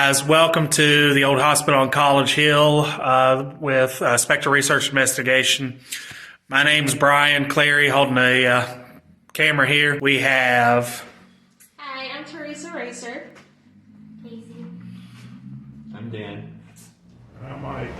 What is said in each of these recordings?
guys. Welcome to the old hospital on College Hill with Spectre Research Investigation. My name's Brian Clary, holding a camera here. We have... Hi, I'm Teresa Racer. Casey. I'm Dan. I'm Mike.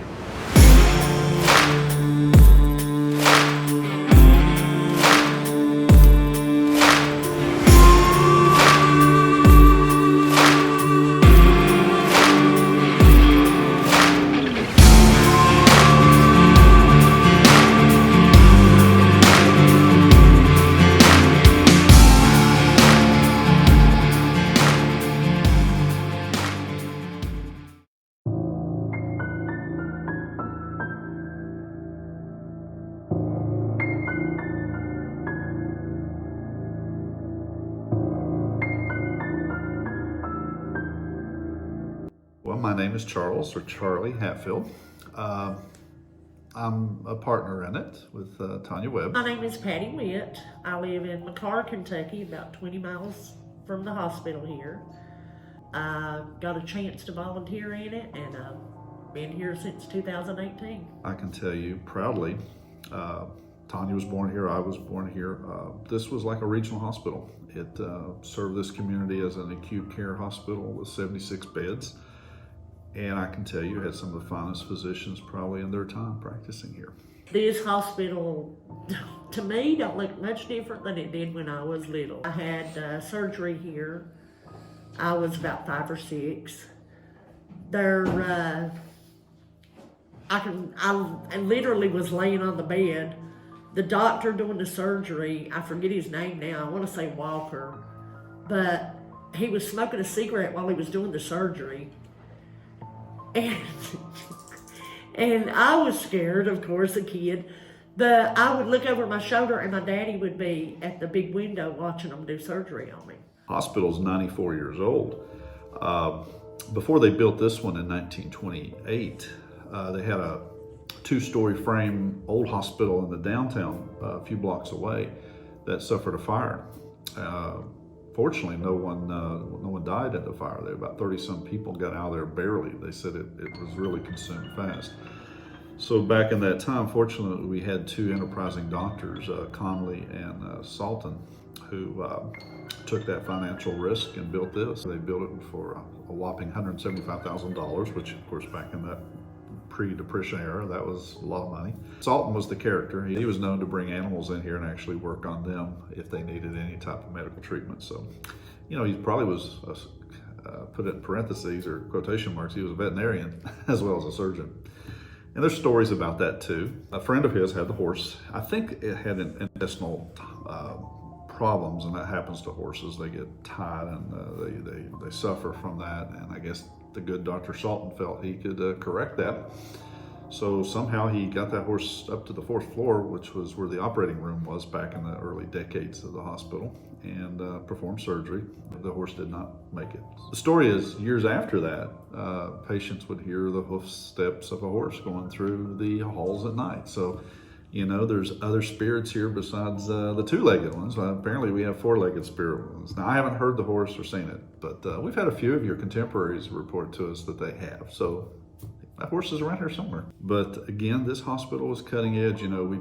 Well, my name is Charles, or Charlie Hatfield. I'm a partner in it with Tanya Webb. My name is Patty Witt. I live in McCarr, Kentucky, about 20 miles from the hospital here. I got a chance to volunteer in it, and I've been here since 2018. I can tell you proudly, Tanya was born here, I was born here. This was like a regional hospital. It served this community as an acute care hospital with 76 beds. And I can tell you, had some of the finest physicians probably in their time practicing here. This hospital, to me, don't look much different than it did when I was little. I had surgery here. I was about 5 or 6. I literally was laying on the bed. The doctor doing the surgery, I forget his name now, I want to say Walker, but he was smoking a cigarette while he was doing the surgery. And I was scared, of course, a kid, but I would look over my shoulder and my daddy would be at the big window watching them do surgery on me. Hospital's 94 years old. Before they built this one in 1928, they had a 2-story frame old hospital in the downtown, a few blocks away, that suffered a fire. Fortunately, no one died in the fire. There about 30-some people got out of there barely. They said it was really consumed fast. So back in that time, fortunately, we had 2 enterprising doctors, Conley and Salton, who took that financial risk and built this. They built it for a whopping $175,000, which, of course, back in that pre-depression era, that was a lot of money. Salton was the character. He was known to bring animals in here and actually work on them if they needed any type of medical treatment. So, you know, he probably was, put it in parentheses or quotation marks, he was a veterinarian as well as a surgeon. And there's stories about that too. A friend of his had the horse. I think it had intestinal problems, and that happens to horses. They get tied and they suffer from that. And I guess the good Dr. Salton felt he could correct that. So somehow he got that horse up to the 4th floor, which was where the operating room was back in the early decades of the hospital, and performed surgery. The horse did not make it. The story is, years after that, patients would hear the hoof steps of a horse going through the halls at night. So, you know, there's other spirits here besides the 2-legged ones. Apparently we have 4-legged spirit ones. Now, I haven't heard the horse or seen it, but we've had a few of your contemporaries report to us that they have. So that horse is around here somewhere. But again, this hospital is cutting edge. You know,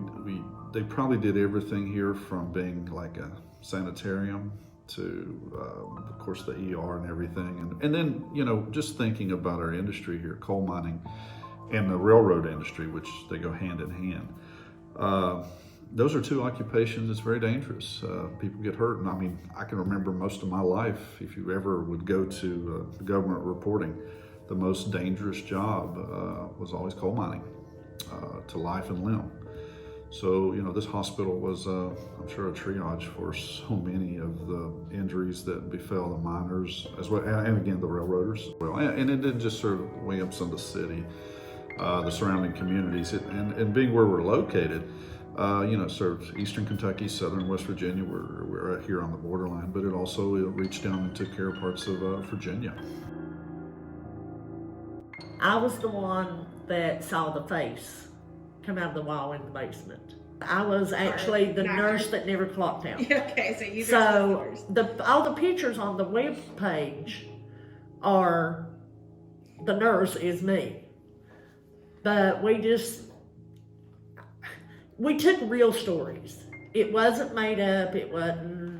they probably did everything here from being like a sanitarium to, of course, the ER and everything. And then, you know, just thinking about our industry here, coal mining and the railroad industry, which they go hand in hand. Those are 2 occupations. It's very dangerous. People get hurt. And I mean, I can remember most of my life, if you ever would go to government reporting, the most dangerous job was always coal mining, to life and limb. So, you know, this hospital was, I'm sure, a triage for so many of the injuries that befell the miners, as well, and again, the railroaders as well. And it didn't just serve Williamson, the city, the surrounding communities, and being where we're located, you know, served Eastern Kentucky, Southern West Virginia. We're here on the borderline, but it also reached down and took care of parts of Virginia. I was the one that saw the face come out of the wall in the basement. I was actually the nurse that never clocked out. Okay, so you So all the pictures on the web page are the nurse is me. But we took real stories. It wasn't made up. It wasn't,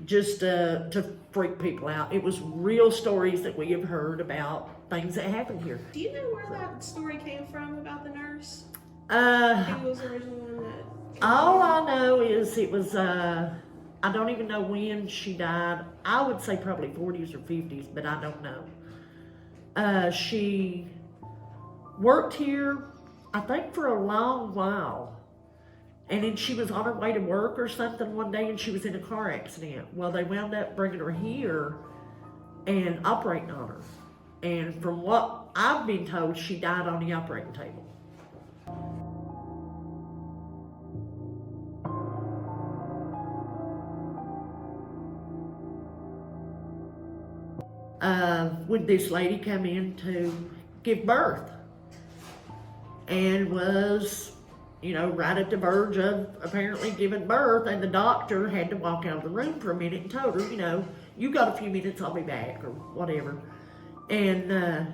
just to freak people out. It was real stories that we have heard about things that happened here. Do you know where that story came from about the nurse? Who was the original one that? All I know is it was, I don't even know when she died. I would say probably 40s or 50s, but I don't know. She worked here, I think, for a long while. And then she was on her way to work or something one day and she was in a car accident. Well, they wound up bringing her here and operating on her. And from what I've been told, she died on the operating table. When this lady come in to give birth and was, right at the verge of apparently giving birth, and the doctor had to walk out of the room for a minute and told her, you got a few minutes, I'll be back, or whatever. And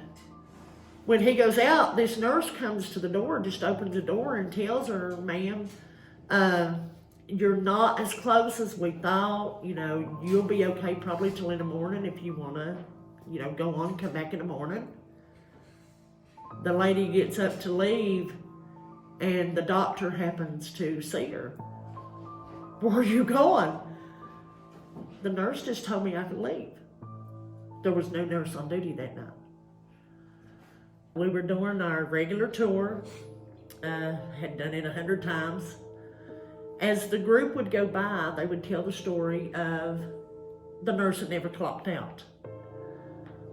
when he goes out, this nurse comes to the door, just opens the door and tells her, ma'am, you're not as close as we thought. You'll be okay probably till in the morning if you want to, go on and come back in the morning. The lady gets up to leave and the doctor happens to see her. Where are you going? The nurse just told me I could leave. There was no nurse on duty that night. We were doing our regular tour, had done it 100 times. As the group would go by, they would tell the story of the nurse that never clocked out.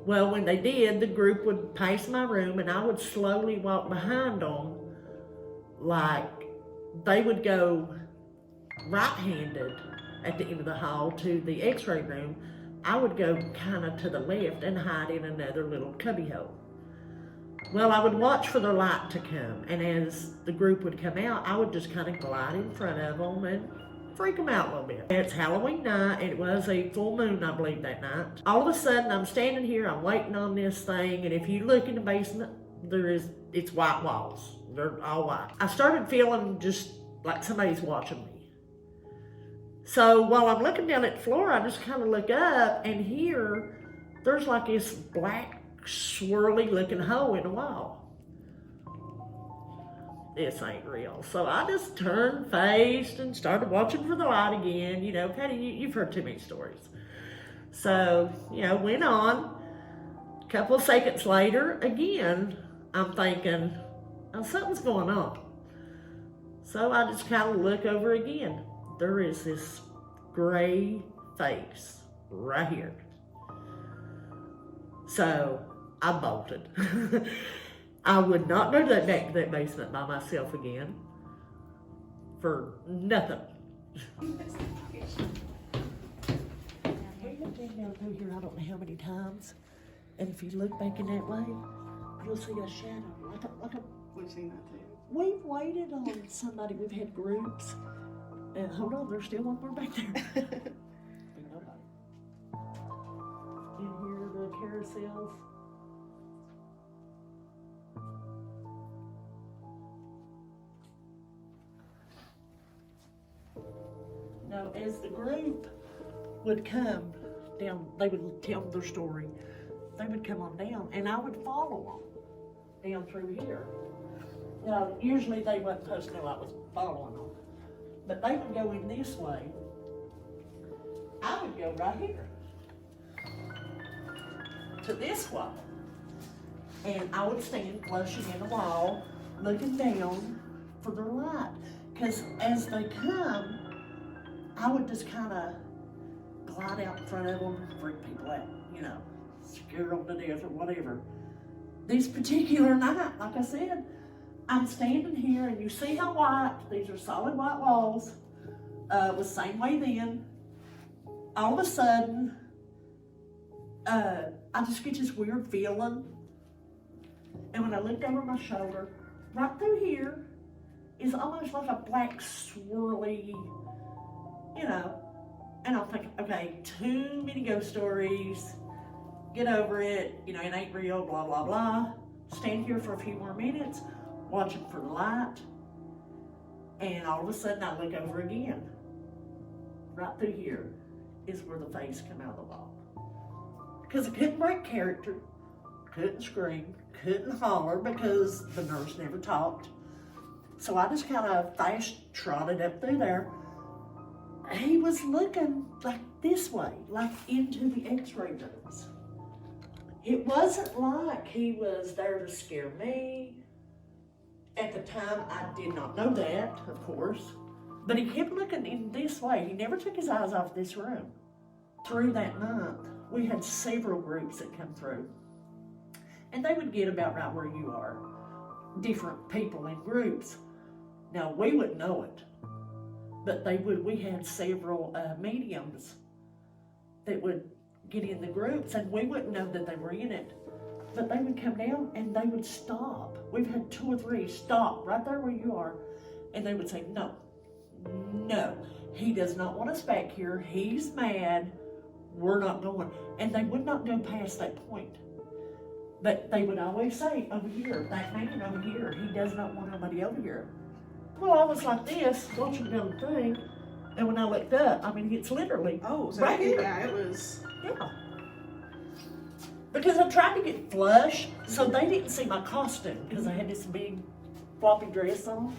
Well, when they did, the group would pass my room and I would slowly walk behind them, like they would go right-handed at the end of the hall to the x-ray room. I would go kind of to the left and hide in another little cubby hole. Well, I would watch for the light to come, and as the group would come out, I would just kind of glide in front of them and freak them out a little bit. It's Halloween night. It was a full moon, I believe, that night. All of a sudden, I'm standing here, I'm waiting on this thing, and if you look in the basement, it's white walls. They're all white. I started feeling just like somebody's watching me. So while I'm looking down at the floor, I just kind of look up, and here, there's like this black, swirly looking hole in the wall. This ain't real. So I just turned, faced, and started watching for the light again. Patty, you've heard too many stories. So, went on. A couple of seconds later, again, I'm thinking, oh, something's going on. So I just kind of look over again. There is this gray face right here. So I bolted. I would not go back to that basement by myself again for nothing. We went down through here I don't know how many times, and if you look back in that way, you'll see a shadow, like a. We've seen that too. We've waited on somebody. We've had groups, and hold on, there's still one more back there. Ain't nobody. In here, the carousels. Now, as the group would come down, they would tell their story. They would come on down, and I would follow them down through here. Now, usually they wasn't supposed to know I was following them, but they would go in this way. I would go right here to this wall, and I would stand flushing in the wall, looking down for their light. Because as they come, I would just kind of glide out in front of them, freak people out, scare them to death or whatever. This particular night, like I said, I'm standing here, and you see how white, these are solid white walls, was the same way then. All of a sudden, I just get this weird feeling, and when I looked over my shoulder, right through here is almost like a black swirly, and I'm thinking, okay, too many ghost stories. get over it, you know, it ain't real, blah, blah, blah. Stand here for a few more minutes, watching for the light, and all of a sudden I look over again. Right through here is where the face come out of the wall. Because I couldn't break character, couldn't scream, couldn't holler because the nurse never talked. So I just kind of fast trotted up through there. He was looking like this way, like into the x-ray rooms. It wasn't like he was there to scare me. At the time, I did not know that, of course. But he kept looking in this way. He never took his eyes off this room. Through that month, we had several groups that come through. And they would get about right where you are. Different people in groups. Now, we wouldn't know it. But we had several mediums that would get in the groups, and we wouldn't know that they were in it. But they would come down and they would stop. We've had 2 or 3 stop right there where you are, and they would say, no, he does not want us back here. He's mad. We're not going. And they would not go past that point. But they would always say, over here, that man over here, he does not want nobody over here. Well, I was like this, watching the other thing, and when I looked up, I mean, it's literally Oh, so right here. yeah, it was. Yeah. Because I tried to get flush, so they didn't see my costume, because I had this big floppy dress on.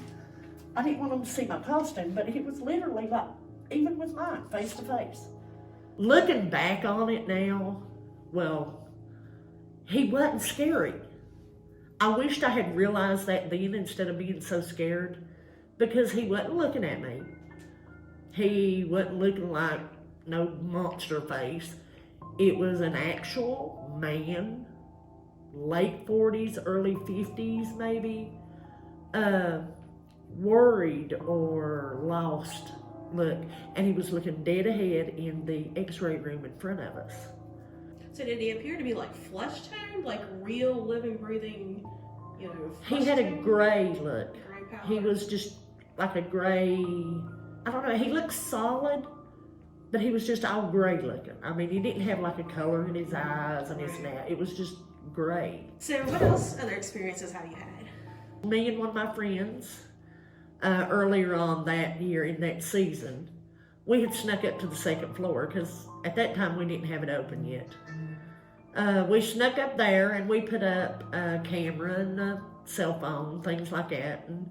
I didn't want them to see my costume, but it was literally like, even with mine, face to face. Looking back on it now, well, he wasn't scary. I wished I had realized that then instead of being so scared, because he wasn't looking at me. He wasn't looking like no monster face. It was an actual man, late 40s, early 50s maybe, worried or lost look. And he was looking dead ahead in the x-ray room in front of us. So did he appear to be like flesh toned, like real living, breathing, you know? He had a gray look. Gray powder? He was just like a gray, I don't know, he looked solid, but he was just all gray looking. I mean, he didn't have like a color in his eyes and his neck. It was just gray. So what else other experiences have you had? Me and one of my friends, earlier on that year in that season, we had snuck up to the 2nd floor because at that time we didn't have it open yet. We snuck up there and we put up a camera and a cell phone, things like that. And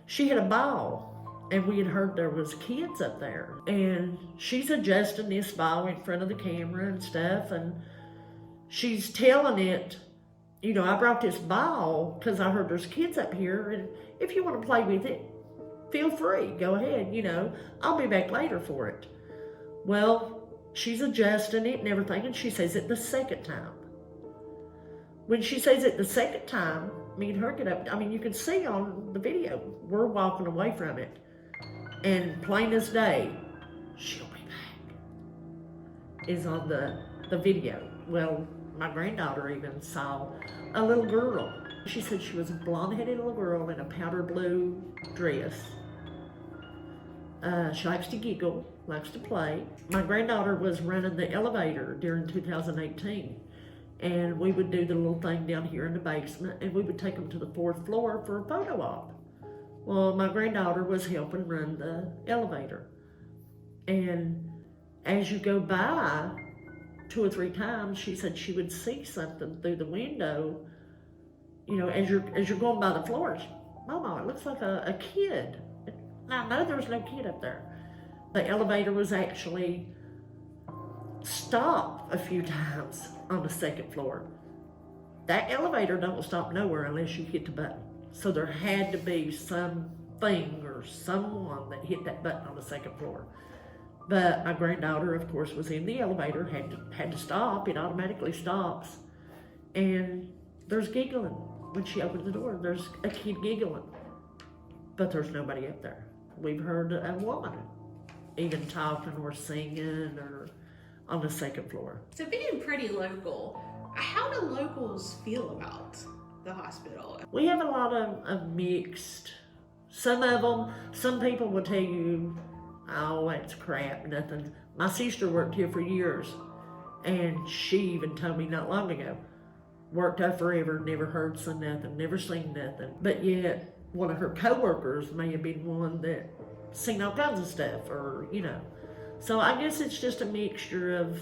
she had a ball. And we had heard there was kids up there. And she's adjusting this ball in front of the camera and stuff. And she's telling it, you know, I brought this ball because I heard there's kids up here. And if you want to play with it, feel free. Go ahead, you know. I'll be back later for it. Well, she's adjusting it and everything. And she says it the 2nd time. When she says it the 2nd time, me and her get up. I mean, you can see on the video, we're walking away from it. And plain as day, she'll be back, is on the video. Well, my granddaughter even saw a little girl. She said she was a blonde-headed little girl in a powder blue dress. She likes to giggle, likes to play. My granddaughter was running the elevator during 2018. And we would do the little thing down here in the basement, and we would take them to the 4th floor for a photo op. Well, my granddaughter was helping run the elevator. And as you go by 2 or 3 times, she said she would see something through the window, you know, as you're going by the floors. Mama, it looks like a kid. I know there's no kid up there. The elevator was actually stopped a few times on the 2nd floor. That elevator don't stop nowhere unless you hit the button. So there had to be something or someone that hit that button on the 2nd floor. But my granddaughter, of course, was in the elevator, had to stop. It automatically stops. And there's giggling when she opened the door. There's a kid giggling. But there's nobody up there. We've heard a woman even talking or singing or on the 2nd floor. So being pretty local, how do locals feel about the hospital? We have a lot of mixed. Some people will tell you, oh, that's crap, nothing. My sister worked here for years, And she even told me not long ago, worked there forever, never heard from nothing, never seen nothing. But yet, one of her coworkers may have been one that seen all kinds of stuff, or, you know. So I guess it's just a mixture of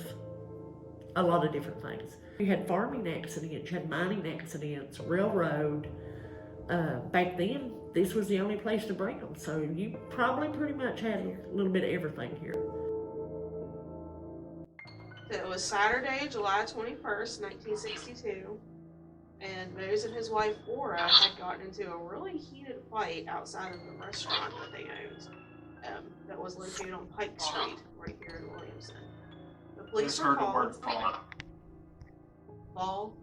a lot of different things. You had farming accidents, you had mining accidents, railroad. Back then, this was the only place to bring them. So you probably pretty much had a little bit of everything here. It was Saturday, July 21st, 1962, and Mose and his wife Ora had gotten into a really heated fight outside of the restaurant that they owned, that was located on Pike Street, right here in Williamson. The police were called. Fall.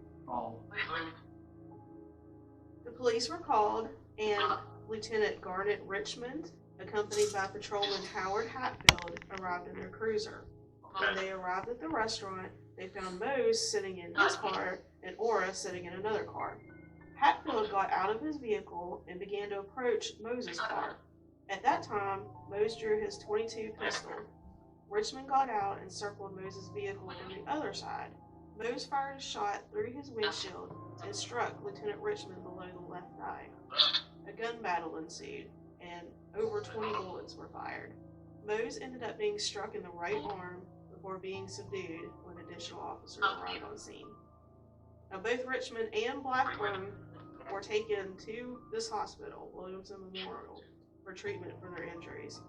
The police were called, and Lieutenant Garnet Richmond, accompanied by Patrolman Howard Hatfield, arrived in their cruiser. When they arrived at the restaurant, they found Mose sitting in his car and Ora sitting in another car. Hatfield got out of his vehicle and began to approach Mose's car. At that time, Mose drew his .22 pistol. Richmond got out and circled Mose's vehicle from the other side. Mose fired a shot through his windshield and struck Lieutenant Richmond below the left eye. A gun battle ensued, and over 20 bullets were fired. Mose ended up being struck in the right arm before being subdued when additional officers arrived on scene. Now, both Richmond and Blackburn were taken to this hospital, Williamson Memorial, for treatment for their injuries.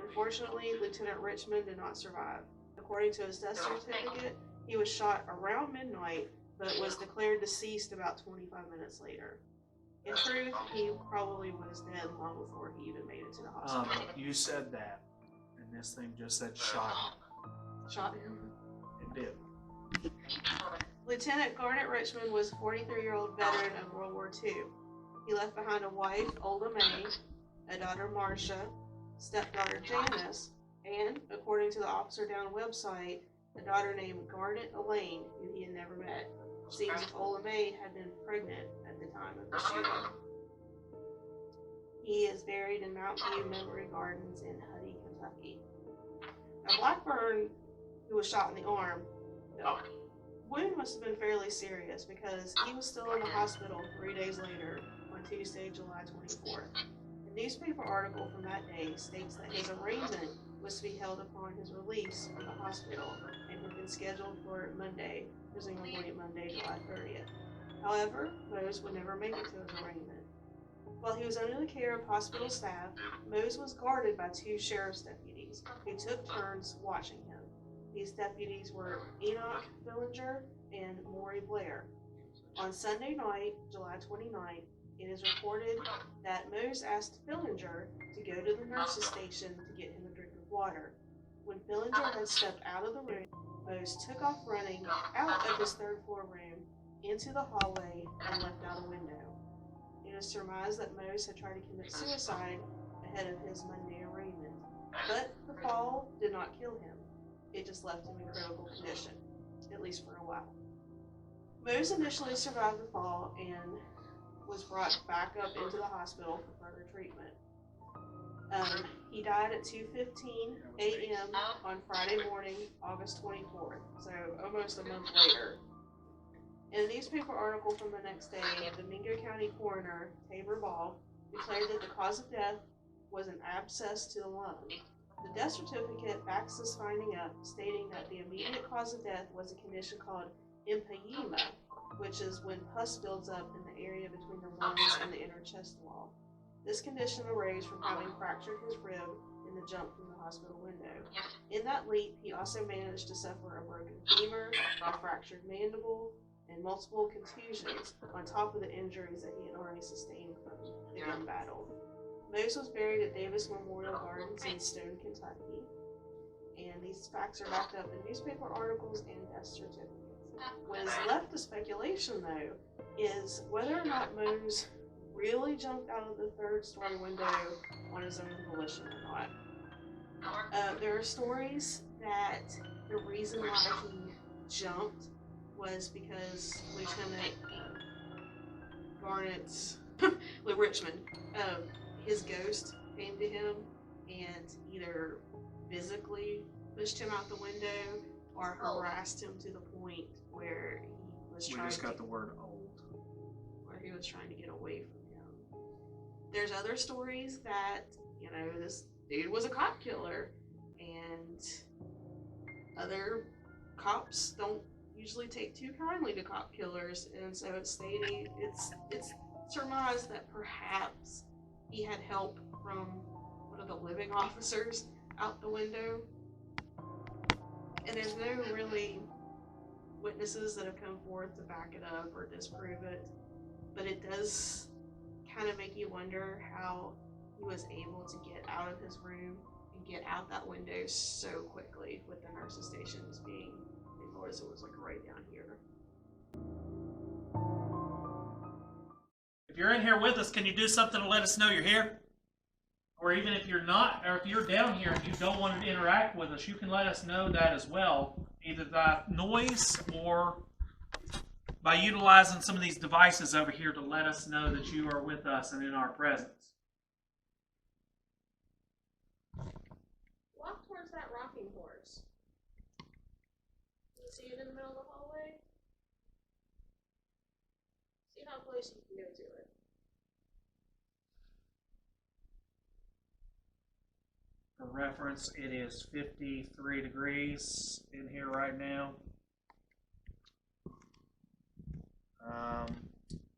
Unfortunately, Lieutenant Richmond did not survive. According to his death certificate, he was shot around midnight, but was declared deceased about 25 minutes later. In truth, he probably was dead long before he even made it to the hospital. You said that, and this thing just said shot him. Shot him. It did. Lieutenant Garnet Richmond was a 43-year-old veteran of World War II. He left behind a wife, Olda May, a daughter, Marcia, stepdaughter, Janice, and, according to the Officer Down website, a daughter named Garnet Elaine, who he had never met. Seems as if Olda May had been pregnant at the time of the shooting. He is buried in Mount Myuu Memory Gardens in Huddy, Kentucky. Now, Blackburn, who was shot in the arm, the wound must have been fairly serious because he was still in the hospital 3 days later on Tuesday, July 24th. A newspaper article from that day states that his arraignment was to be held upon his release from the hospital and had been scheduled for Monday, presumably Monday, July 30th. However, Mose would never make it to his arraignment. While he was under the care of hospital staff, Mose was guarded by 2 sheriff's deputies who took turns watching him. These deputies were Enoch Billinger and Maury Blair. On Sunday night, July 29th, it is reported that Mose asked Billinger to go to the nurse's station to get him a drink of water. When Billinger had stepped out of the room, Mose took off running out of his 3rd floor room into the hallway and left out a window. It is surmised that Mose had tried to commit suicide ahead of his Monday arraignment, but the fall did not kill him. It just left him in critical condition, at least for a while. Mose initially survived the fall and was brought back up into the hospital for further treatment. He died at 2:15 a.m. on Friday morning, August 24th, so almost a month later. In a newspaper article from the next day, the Mingo County coroner, Tabor Ball, declared that the cause of death was an abscess to the lung. The death certificate backs this finding up, stating that the immediate cause of death was a condition called empyema, which is when pus builds up in the area between the lungs and the inner chest wall. This condition arose from having fractured his rib in the jump from the hospital window. In that leap, he also managed to suffer a broken femur, a fractured mandible, and multiple contusions on top of the injuries that he had already sustained from the gun battle. Mose was buried at Davis Memorial Gardens in Stone, Kentucky, and these facts are backed up in newspaper articles and death certificates. What is left to speculation, though, is whether or not Mose really jumped out of the 3rd story window on his own volition or not. There are stories that the reason why he jumped was because Lieutenant Garnet's Richmond, his ghost came to him and either physically pushed him out the window or harassed him to the point where he was We trying just got to, the word old. where he was trying to get away from him. There's other stories that, this dude was a cop killer, and other cops don't usually take too kindly to cop killers, and so it's surmised that perhaps he had help from one of the living officers out the window. And there's no really witnesses that have come forth to back it up or disprove it, but it does kind of make you wonder how he was able to get out of his room and get out that window so quickly, with the nurses' stations being, it was like right down here. If you're in here with us, can you do something to let us know you're here? Or even if you're not, or if you're down here and you don't want to interact with us, you can let us know that as well, either by noise or by utilizing some of these devices over here to let us know that you are with us and in our presence. Walk towards that rocking horse. You see it in the middle of the hallway? See how close you can go to it. For reference, it is 53 degrees in here right now.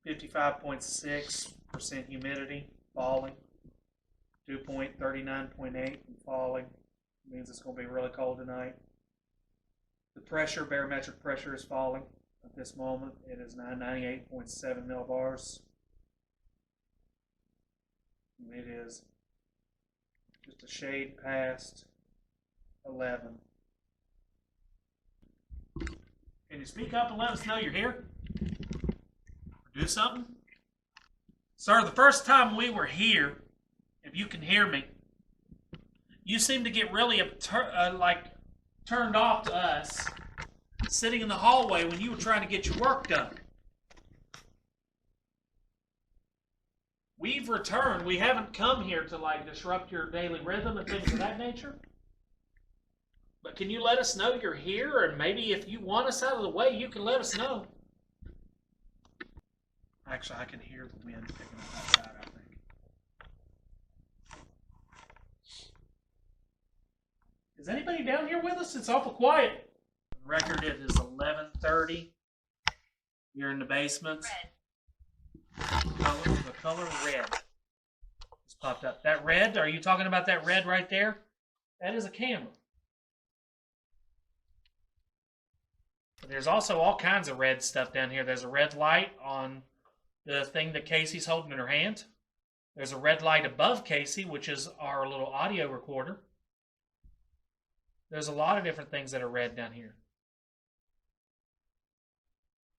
55.6% humidity, falling. 39.8 falling. Means it's going to be really cold tonight. The pressure, barometric pressure, is falling at this moment. It is 998.7 millibars. And it is just a shade past 11. Can you speak up and let us know you're here? Or do something? Sir, the first time we were here, if you can hear me, you seemed to get really turned off to us sitting in the hallway when you were trying to get your work done. We've returned. We haven't come here to disrupt your daily rhythm and things of that nature. But can you let us know you're here? And maybe if you want us out of the way, you can let us know. Actually, I can hear the wind picking up outside, I think. Is anybody down here with us? It's awful quiet. The record, it is 11:30. You're in the basement. The color red has popped up. That red, are you talking about that red right there? That is a camera. But there's also all kinds of red stuff down here. There's a red light on the thing that Casey's holding in her hand. There's a red light above Casey, which is our little audio recorder. There's a lot of different things that are red down here.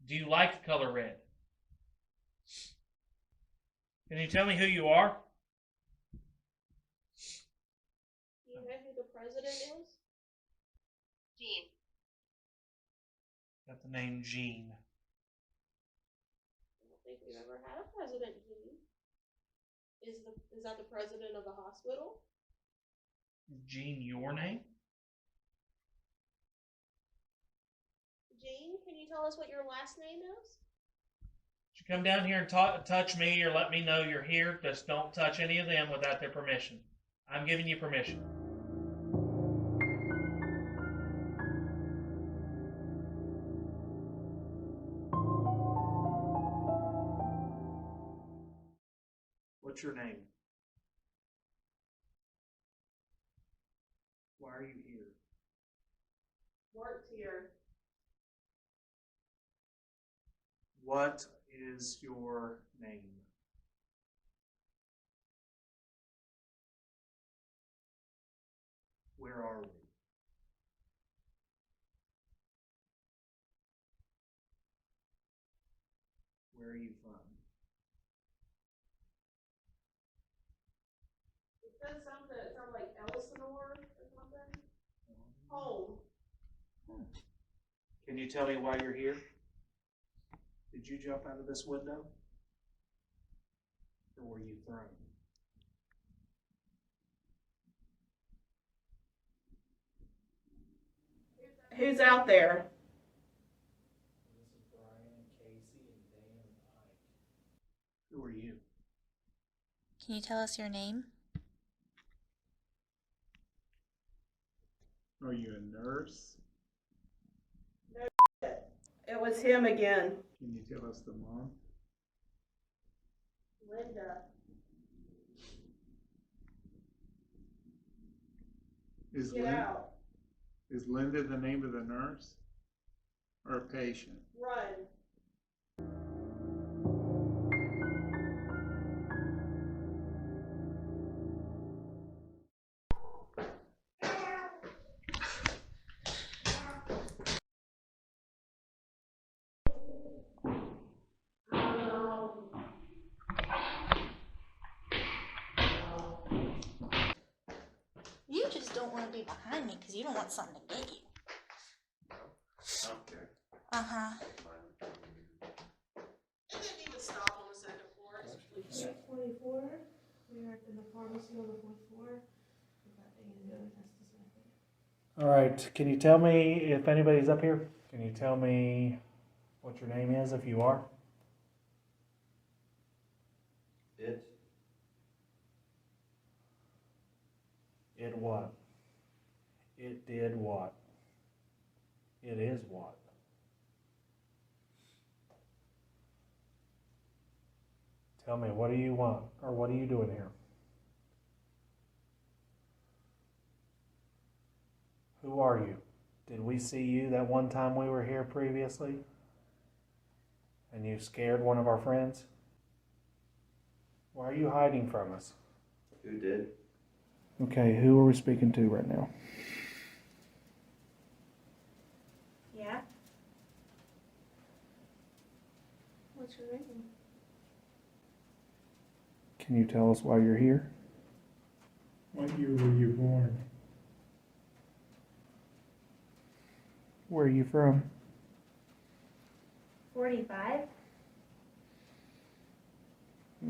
Do you like the color red? Can you tell me who you are? Do you know who the president is? Gene. Got the name Gene. I don't think we've ever had a president, Gene. Is that the president of the hospital? Is Gene your name? Gene, can you tell us what your last name is? You come down here and touch me or let me know you're here. Just don't touch any of them without their permission. I'm giving you permission. What's your name? Why are you here? Mark's here. What is your name? Where are we? Where are you from? It says something that sounds like Elsinore or something. Home. Can you tell me why you're here? Did you jump out of this window? Or were you thrown? Who's out there? This is Brian, Casey, and Dan and Ike. Who are you? Can you tell us your name? Are you a nurse? It was him again. Can you tell us the mom? Linda. Get out. Is Linda the name of the nurse or a patient? Run. You just don't want to be behind me because you don't want something to get you. Okay. Uh-huh. And then he would stop on the second floor. 24. We are in the pharmacy on the 4th floor. All right. Can you tell me if anybody's up here? Can you tell me what your name is if you are? It. It what? It did what? It is what? Tell me, what do you want? Or what are you doing here? Who are you? Did we see you that one time we were here previously? And you scared one of our friends? Why are you hiding from us? Who did? Okay, who are we speaking to right now? Yeah? What's your name? Can you tell us why you're here? What year were you born? Where are you from? 45?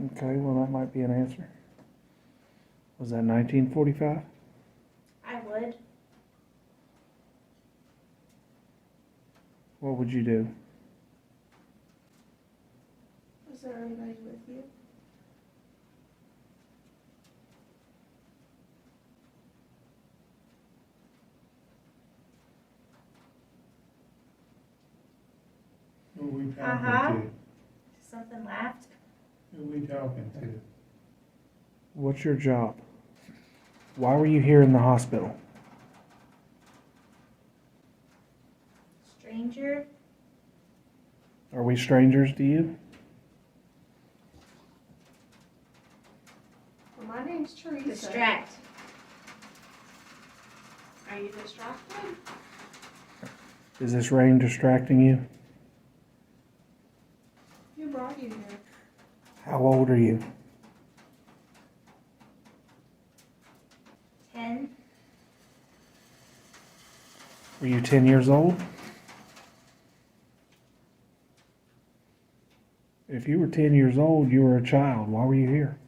Okay, well that might be an answer. Was that 1945? I would. What would you do? Was there anybody with you? Who we talking Uh-huh. to? Something laughed. Who we talking to? What's your job? Why were you here in the hospital? Stranger? Are we strangers to you? Well, my name's Teresa. Distract. Are you distracted? Is this rain distracting you? Who brought you here? How old are you? 10? Were you 10 years old? If you were 10 years old, you were a child. Why were you here?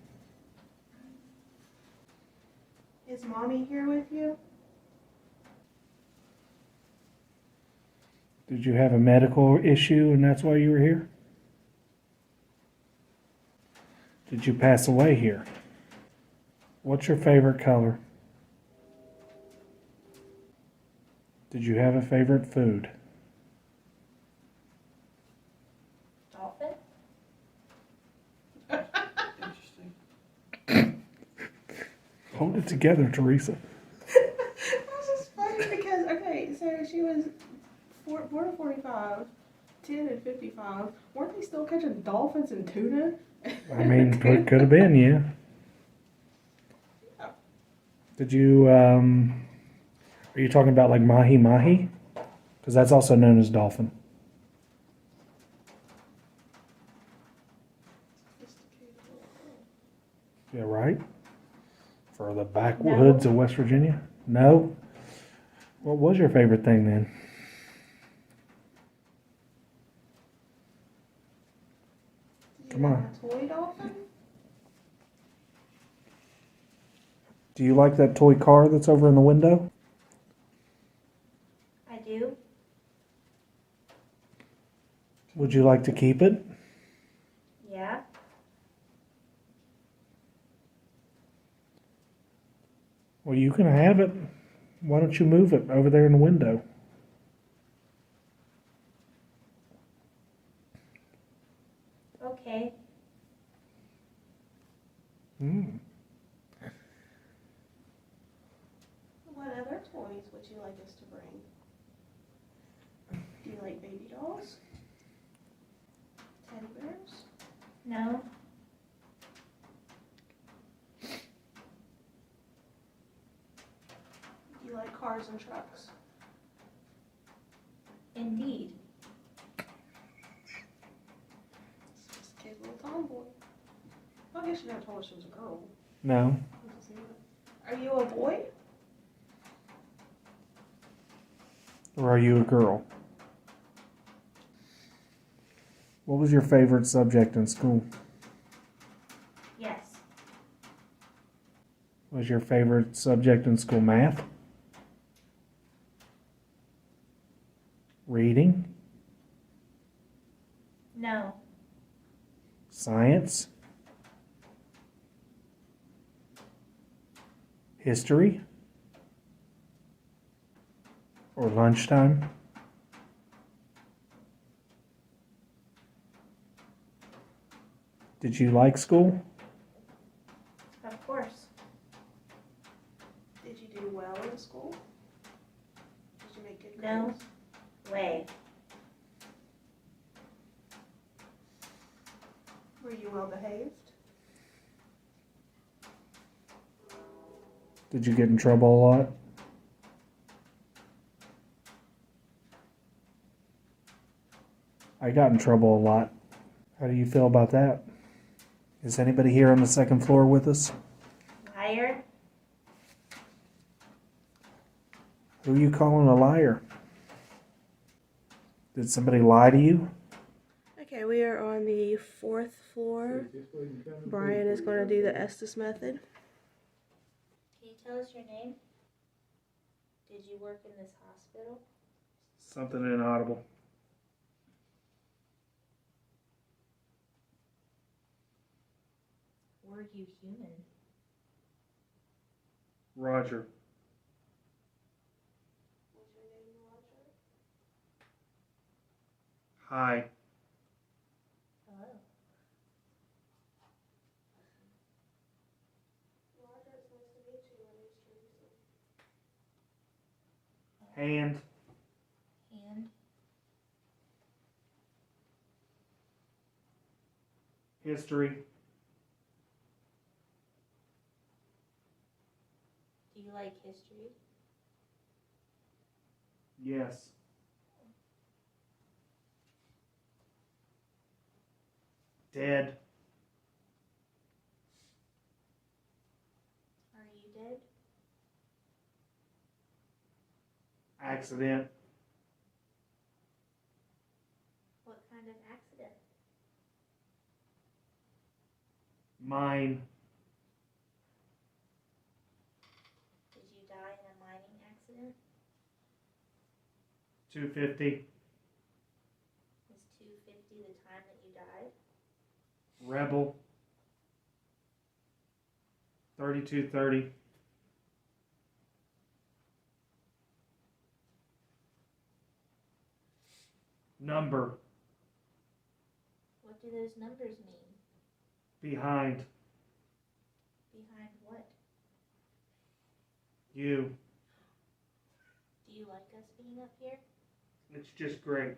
Is mommy here with you? Did you have a medical issue and that's why you were here? Did you pass away here? What's your favorite color? Did you have a favorite food? Dolphin? Interesting. Hold it together, Teresa. That's just funny because, okay, so she was 4 to 45, 10 and 55. Weren't they still catching dolphins and tuna? I mean, could have been, yeah. Did you, are you talking about like mahi-mahi? Because that's also known as dolphin. Yeah, right? For the backwoods of West Virginia? No? What was your favorite thing then? Did you Come have on. a toy dolphin? Do you like that toy car that's over in the window? I do. Would you like to keep it? Yeah. Well, you can have it. Why don't you move it over there in the window? Okay. Hmm. What other toys would you like us to bring? Do you like baby dolls? Teddy bears? No. Do you like cars and trucks? Indeed. This kid's a little tomboy. Well, I guess you never told us she was a girl. No. Are you a boy? Or are you a girl? What was your favorite subject in school? Yes. Was your favorite subject in school math? Reading? No. Science? History? Or lunchtime? Did you like school? Of course. Did you do well in school? Did you make good No. grades? Way. Were you well behaved? Did you get in trouble a lot? I got in trouble a lot. How do you feel about that? Is anybody here on the second floor with us? Liar. Who are you calling a liar? Did somebody lie to you? Okay, we are on the 4th floor. Brian is going to do the Estes method. Can you tell us your name? Did you work in this hospital? Something inaudible. Were you human? Roger. What's your name, Roger? Hi. Hello. Roger, it's nice to meet you. My name's Teresa. Hand. And History. do you like history? Yes. Dead. Are you dead? Accident. What kind of accident? Mine. Did you die in a mining accident? 250. Was 250 the time that you died? Rebel. 3230. Number. What do those numbers mean? Behind. Behind what? You. Do you like us being up here? It's just great.